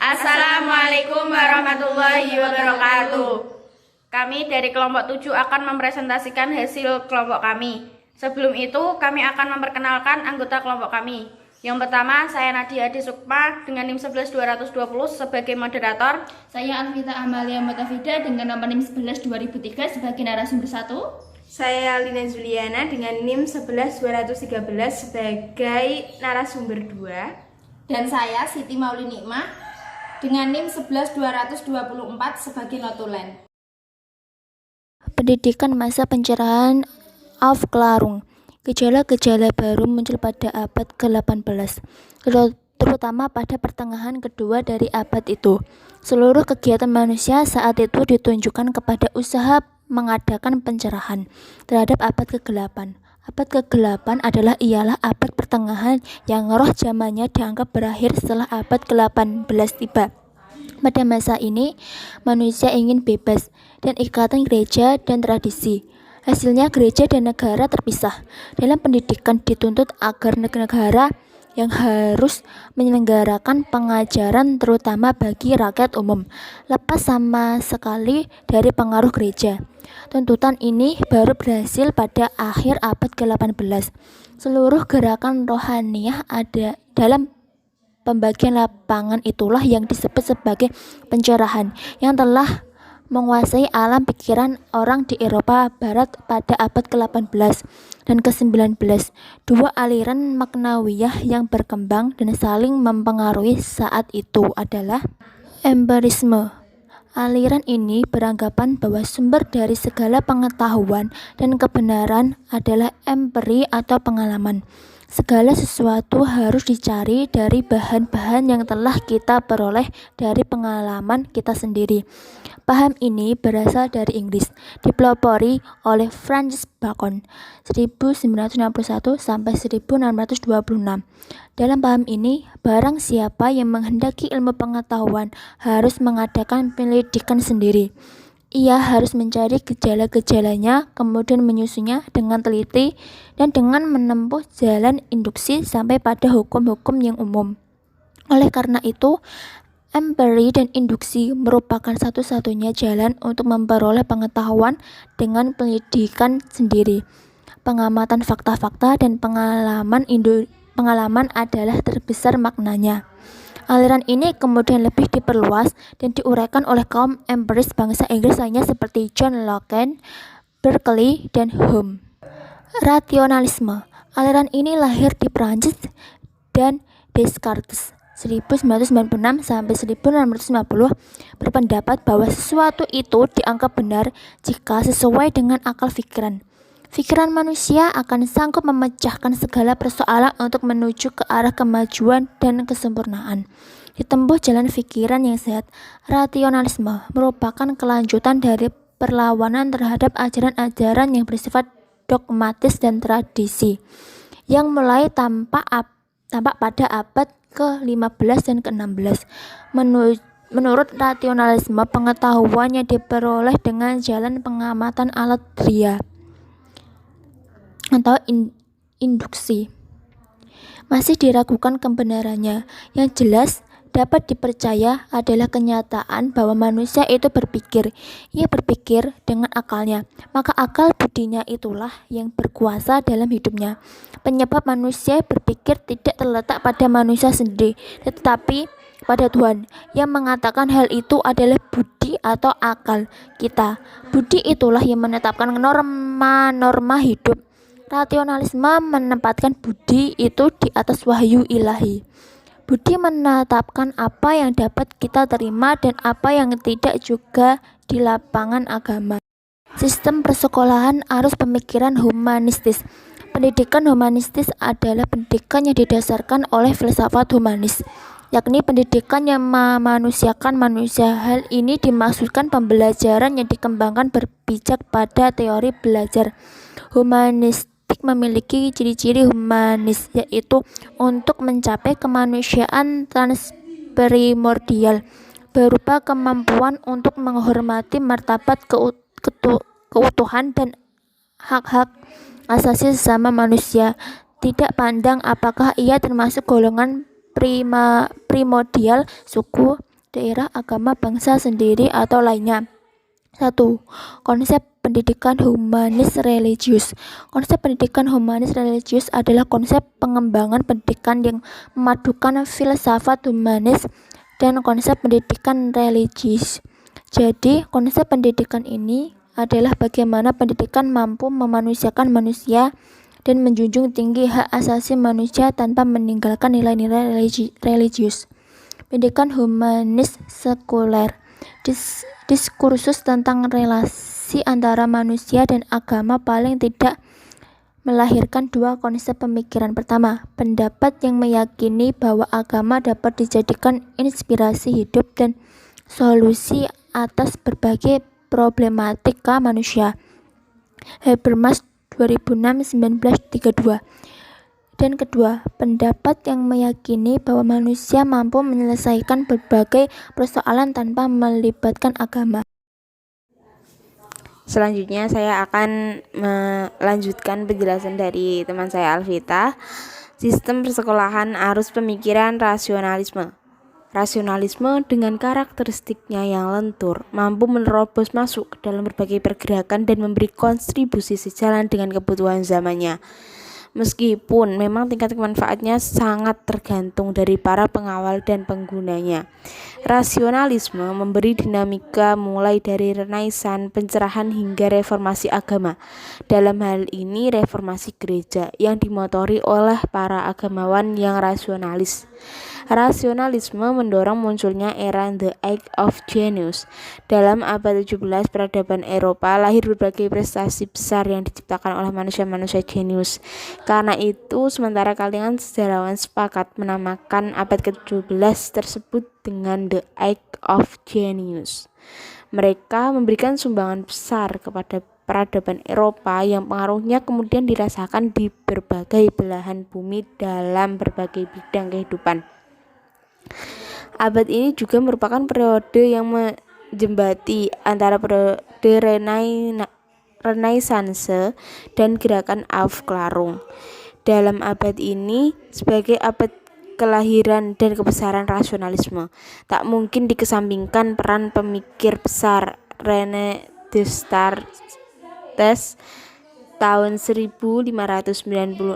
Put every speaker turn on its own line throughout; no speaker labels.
Assalamualaikum warahmatullahi wabarakatuh. Kami dari kelompok 7 akan mempresentasikan hasil kelompok kami. Sebelum itu, kami akan memperkenalkan anggota kelompok kami. Yang pertama, saya Nadia Desukma dengan NIM 11220 sebagai moderator.
Saya Alvita Amalia Mutafida dengan nomor NIM 11 2003 sebagai narasumber 1.
Saya Lina Juliana dengan NIM 11213 sebagai narasumber 2.
Dan saya Siti Mauli Nikmah dengan NIM 11224 sebagai notulen.
Pendidikan masa pencerahan Aufklärung. Gejala-gejala baru muncul pada abad ke-18, terutama pada pertengahan kedua dari abad itu. Seluruh kegiatan manusia saat itu ditunjukkan kepada usaha mengadakan pencerahan terhadap abad ke-8. Abad ke-8 ialah abad pertengahan yang roh zamannya dianggap berakhir setelah abad ke-18 tiba. Pada masa ini, manusia ingin bebas dan ikatan gereja dan tradisi. Hasilnya gereja dan negara terpisah. Dalam pendidikan dituntut agar negara yang harus menyelenggarakan pengajaran terutama bagi rakyat umum, lepas sama sekali dari pengaruh gereja. Tuntutan ini baru berhasil pada akhir abad ke-18. Seluruh gerakan rohaniah ada dalam pembagian lapangan itulah yang disebut sebagai pencerahan yang telah menguasai alam pikiran orang di Eropa Barat pada abad ke-18 dan ke-19. Dua aliran maknawiyah yang berkembang dan saling mempengaruhi saat itu adalah empirisme. Aliran ini beranggapan bahwa sumber dari segala pengetahuan dan kebenaran adalah empiri atau pengalaman. Segala sesuatu harus dicari dari bahan-bahan yang telah kita peroleh dari pengalaman kita sendiri. Paham ini berasal dari Inggris, dipelopori oleh Francis Bacon 1961 sampai 1626. Dalam paham ini, barang siapa yang menghendaki ilmu pengetahuan harus mengadakan penyelidikan sendiri. Ia harus mencari gejala-gejalanya, kemudian menyusunnya dengan teliti dan dengan menempuh jalan induksi sampai pada hukum-hukum yang umum. Oleh karena itu, empiri dan induksi merupakan satu-satunya jalan untuk memperoleh pengetahuan dengan penyelidikan sendiri. Pengamatan fakta-fakta dan pengalaman adalah terbesar maknanya. Aliran ini kemudian lebih diperluas dan diuraikan oleh kaum empiris bangsa Inggris lainnya seperti John Locke, Berkeley, dan Hume. Rasionalisme. Aliran ini lahir di Prancis dan Descartes 1996 sampai 1650 berpendapat bahwa sesuatu itu dianggap benar jika sesuai dengan akal pikiran. Pikiran manusia akan sanggup memecahkan segala persoalan untuk menuju ke arah kemajuan dan kesempurnaan. Ditempuh jalan pikiran yang sehat, rasionalisme merupakan kelanjutan dari perlawanan terhadap ajaran-ajaran yang bersifat dogmatis dan tradisi, yang mulai tampak pada abad ke-15 dan ke-16. Menurut rasionalisme, pengetahuan yang diperoleh dengan jalan pengamatan alat ria atau induksi masih diragukan kebenarannya. Yang jelas dapat dipercaya adalah kenyataan bahwa manusia itu berpikir. Ia berpikir dengan akalnya, maka akal budinya itulah yang berkuasa dalam hidupnya. Penyebab manusia berpikir tidak terletak pada manusia sendiri, tetapi pada Tuhan yang mengatakan hal itu adalah budi atau akal kita. Budi itulah yang menetapkan norma-norma hidup. Rasionalisme menempatkan budi itu di atas wahyu ilahi. Budi menetapkan apa yang dapat kita terima dan apa yang tidak, juga di lapangan agama. Sistem persekolahan arus pemikiran humanistis. Pendidikan humanistis adalah pendidikan yang didasarkan oleh filsafat humanis, yakni pendidikan yang memanusiakan manusia. Hal ini dimaksudkan pembelajaran yang dikembangkan berpijak pada teori belajar. Humanistik memiliki ciri-ciri humanis, yaitu untuk mencapai kemanusiaan transprimordial berupa kemampuan untuk menghormati martabat keutuhan dan hak-hak asasi sesama manusia, tidak pandang apakah ia termasuk golongan primordial, suku, daerah, agama, bangsa sendiri atau lainnya. 1. Konsep pendidikan humanis religius. Konsep pendidikan humanis religius adalah konsep pengembangan pendidikan yang memadukan filsafat humanis dan konsep pendidikan religius. Jadi, konsep pendidikan ini adalah bagaimana pendidikan mampu memanusiakan manusia dan menjunjung tinggi hak asasi manusia tanpa meninggalkan nilai-nilai religius. Pendidikan humanis sekuler. Diskursus tentang relasi antara manusia dan agama paling tidak melahirkan dua konsep pemikiran. Pertama, pendapat yang meyakini bahwa agama dapat dijadikan inspirasi hidup dan solusi atas berbagai problematika manusia. Habermas 2006-1932. Dan kedua, pendapat yang meyakini bahwa manusia mampu menyelesaikan berbagai persoalan tanpa melibatkan agama.
Selanjutnya saya akan melanjutkan penjelasan dari teman saya Alvita. Sistem persekolahan arus pemikiran rasionalisme. Rasionalisme dengan karakteristiknya yang lentur mampu menerobos masuk ke dalam berbagai pergerakan dan memberi kontribusi sejalan dengan kebutuhan zamannya. Meskipun memang tingkat manfaatnya sangat tergantung dari para pengawal dan penggunanya. Rasionalisme memberi dinamika mulai dari Renaissance, pencerahan hingga reformasi agama. Dalam hal ini reformasi gereja yang dimotori oleh para agamawan yang rasionalis. Rasionalisme mendorong munculnya era The Age of Genius. Dalam abad 17 peradaban Eropa lahir berbagai prestasi besar yang diciptakan oleh manusia-manusia jenius. Karena itu, sementara kalangan sejarawan sepakat menamakan abad ke-17 tersebut dengan The Age of Genius. Mereka memberikan sumbangan besar kepada peradaban Eropa yang pengaruhnya kemudian dirasakan di berbagai belahan bumi dalam berbagai bidang kehidupan. Abad ini juga merupakan periode yang menjembati antara periode Renaissance dan gerakan Aufklärung. Dalam abad ini sebagai abad kelahiran dan kebesaran rasionalisme, tak mungkin dikesampingkan peran pemikir besar René Descartes tahun 1596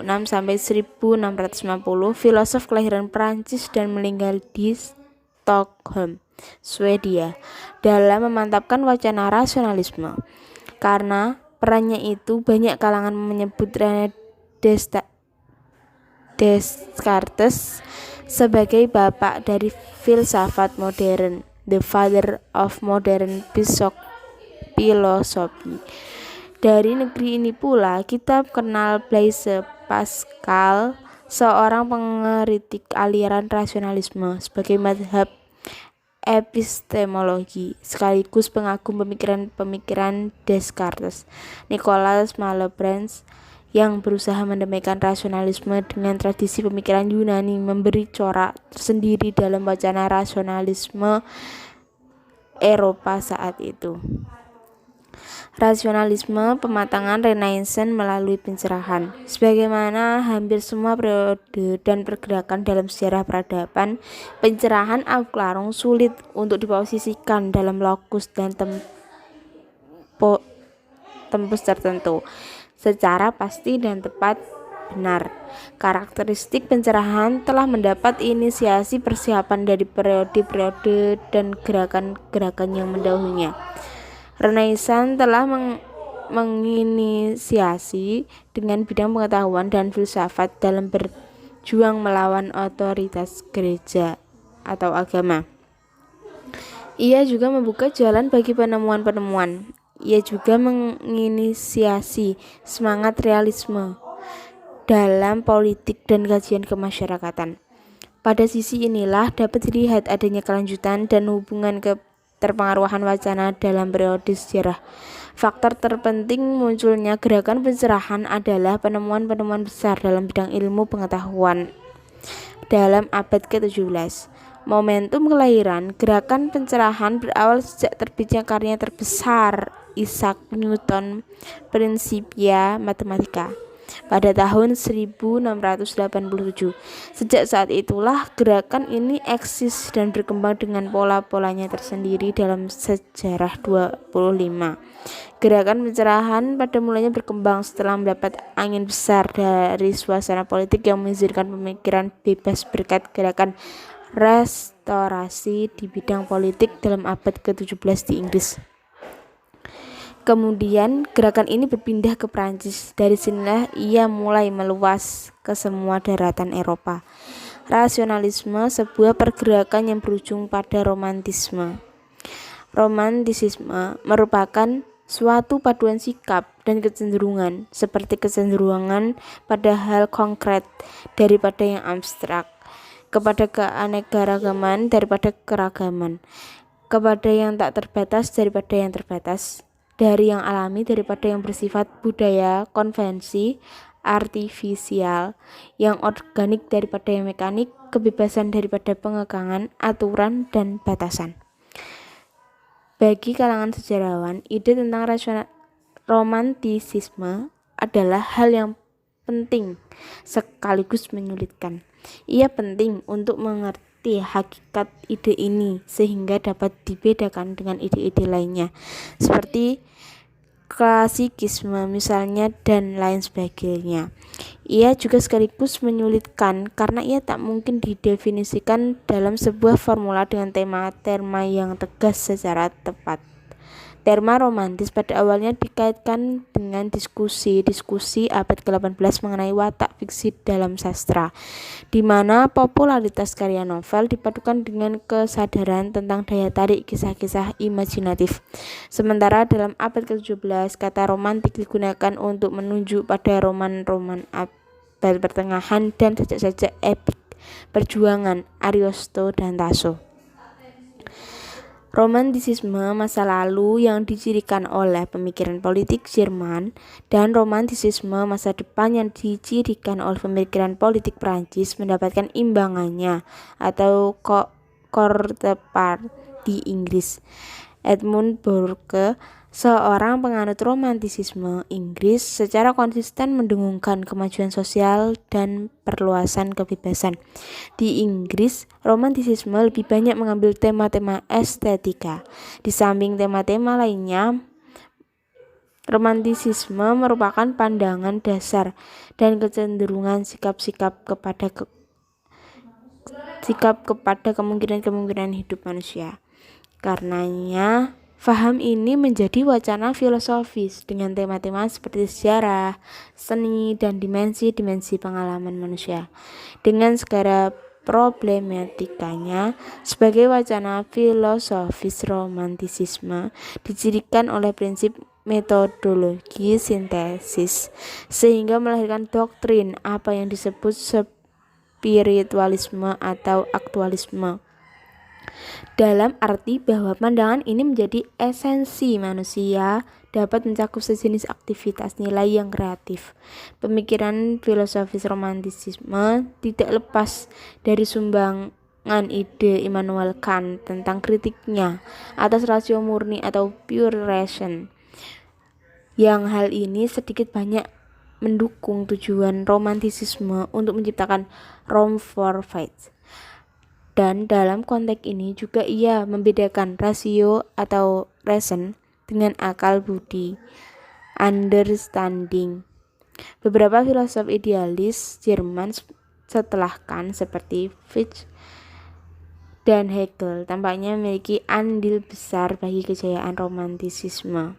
sampai 1650, filosof kelahiran Prancis dan meninggal di Stockholm, Swedia, dalam memantapkan wacana rasionalisme. Karena perannya itu, banyak kalangan menyebut René Descartes sebagai bapak dari filsafat modern, the father of modern philosophy. Dari negeri ini pula kita kenal Blaise Pascal, seorang pengkritik aliran rasionalisme sebagai mazhab epistemologi, sekaligus pengagum pemikiran Descartes. Nicolas Malebranche yang berusaha mendamaikan rasionalisme dengan tradisi pemikiran Yunani memberi corak tersendiri dalam wacana rasionalisme Eropa saat itu. Rasionalisme pematangan Renaissance melalui pencerahan. Sebagaimana hampir semua periode dan pergerakan dalam sejarah peradaban, pencerahan Aufklärung sulit untuk diposisikan dalam lokus dan tempus tertentu secara pasti dan tepat benar. Karakteristik pencerahan telah mendapat inisiasi persiapan dari periode-periode dan gerakan-gerakan yang mendahulunya. Renaissance telah menginisiasi dengan bidang pengetahuan dan filsafat dalam berjuang melawan otoritas gereja atau agama. Ia juga membuka jalan bagi penemuan-penemuan. Ia juga menginisiasi semangat realisme dalam politik dan kajian kemasyarakatan. Pada sisi inilah dapat dilihat adanya kelanjutan dan hubungan keterpengaruhan wacana dalam periode sejarah. Faktor terpenting munculnya gerakan pencerahan adalah penemuan-penemuan besar dalam bidang ilmu pengetahuan dalam abad ke-17. Momentum kelahiran gerakan pencerahan berawal sejak terbitnya karya terbesar Isaac Newton, Principia Mathematica. pada tahun 1687. Sejak saat itulah gerakan ini eksis dan berkembang dengan pola-polanya tersendiri dalam sejarah 25. Gerakan pencerahan pada mulanya berkembang setelah mendapat angin besar dari suasana politik yang mengizinkan pemikiran bebas berkat gerakan restorasi di bidang politik dalam abad ke-17 di Inggris. Kemudian gerakan ini berpindah ke Prancis. Dari sinilah ia mulai meluas ke semua daratan Eropa. Rasionalisme, sebuah pergerakan yang berujung pada romantisme. Romantisisme merupakan suatu paduan sikap dan kecenderungan, seperti kecenderungan pada hal konkret daripada yang abstrak, kepada keanekaragaman daripada keragaman, kepada yang tak terbatas daripada yang terbatas, dari yang alami daripada yang bersifat budaya, konvensi, artifisial, yang organik daripada yang mekanik, kebebasan daripada pengekangan, aturan, dan batasan. Bagi kalangan sejarawan, ide tentang romantisisme adalah hal yang penting sekaligus menyulitkan. Ia penting untuk mengerti hakikat ide ini sehingga dapat dibedakan dengan ide-ide lainnya seperti klasikisme misalnya dan lain sebagainya. Ia juga sekaligus menyulitkan karena ia tak mungkin didefinisikan dalam sebuah formula dengan tema-tema yang tegas secara tepat. Terma romantis pada awalnya dikaitkan dengan diskusi abad ke-18 mengenai watak fiksi dalam sastra, di mana popularitas karya novel dipadukan dengan kesadaran tentang daya tarik kisah-kisah imajinatif. Sementara dalam abad ke-17, kata romantik digunakan untuk menunjuk pada roman-roman abad pertengahan dan sajak-sajak epik perjuangan Ariosto dan Tasso. Romantisisme masa lalu yang dicirikan oleh pemikiran politik Jerman dan romantisisme masa depan yang dicirikan oleh pemikiran politik Prancis mendapatkan imbangannya atau counterpart di Inggris. Edmund Burke, seorang penganut romantisisme Inggris, secara konsisten mendengungkan kemajuan sosial dan perluasan kebebasan. Di Inggris, romantisisme lebih banyak mengambil tema-tema estetika. Di samping tema-tema lainnya, romantisisme merupakan pandangan dasar dan kecenderungan sikap kepada kemungkinan-kemungkinan hidup manusia. Karenanya, faham ini menjadi wacana filosofis dengan tema-tema seperti sejarah, seni, dan dimensi-dimensi pengalaman manusia. Dengan segala problematikanya, sebagai wacana filosofis romantisisme dicirikan oleh prinsip metodologi sintesis, sehingga melahirkan doktrin apa yang disebut spiritualisme atau aktualisme. Dalam arti bahwa pandangan ini menjadi esensi manusia dapat mencakup sejenis aktivitas nilai yang kreatif. Pemikiran filosofis romantisisme tidak lepas dari sumbangan ide Immanuel Kant tentang kritiknya atas rasio murni atau pure reason, yang hal ini sedikit banyak mendukung tujuan romantisisme untuk menciptakan room for faith. Dan dalam konteks ini juga ia membedakan rasio atau reason dengan akal budi, understanding. Beberapa filosof idealis Jerman setelah Kant seperti Fichte dan Hegel tampaknya memiliki andil besar bagi kejayaan romantisisme.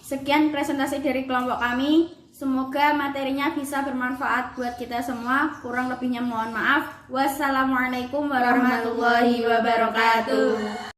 Sekian presentasi dari kelompok kami. Semoga materinya bisa bermanfaat buat kita semua. Kurang lebihnya mohon maaf. Wassalamualaikum warahmatullahi wabarakatuh.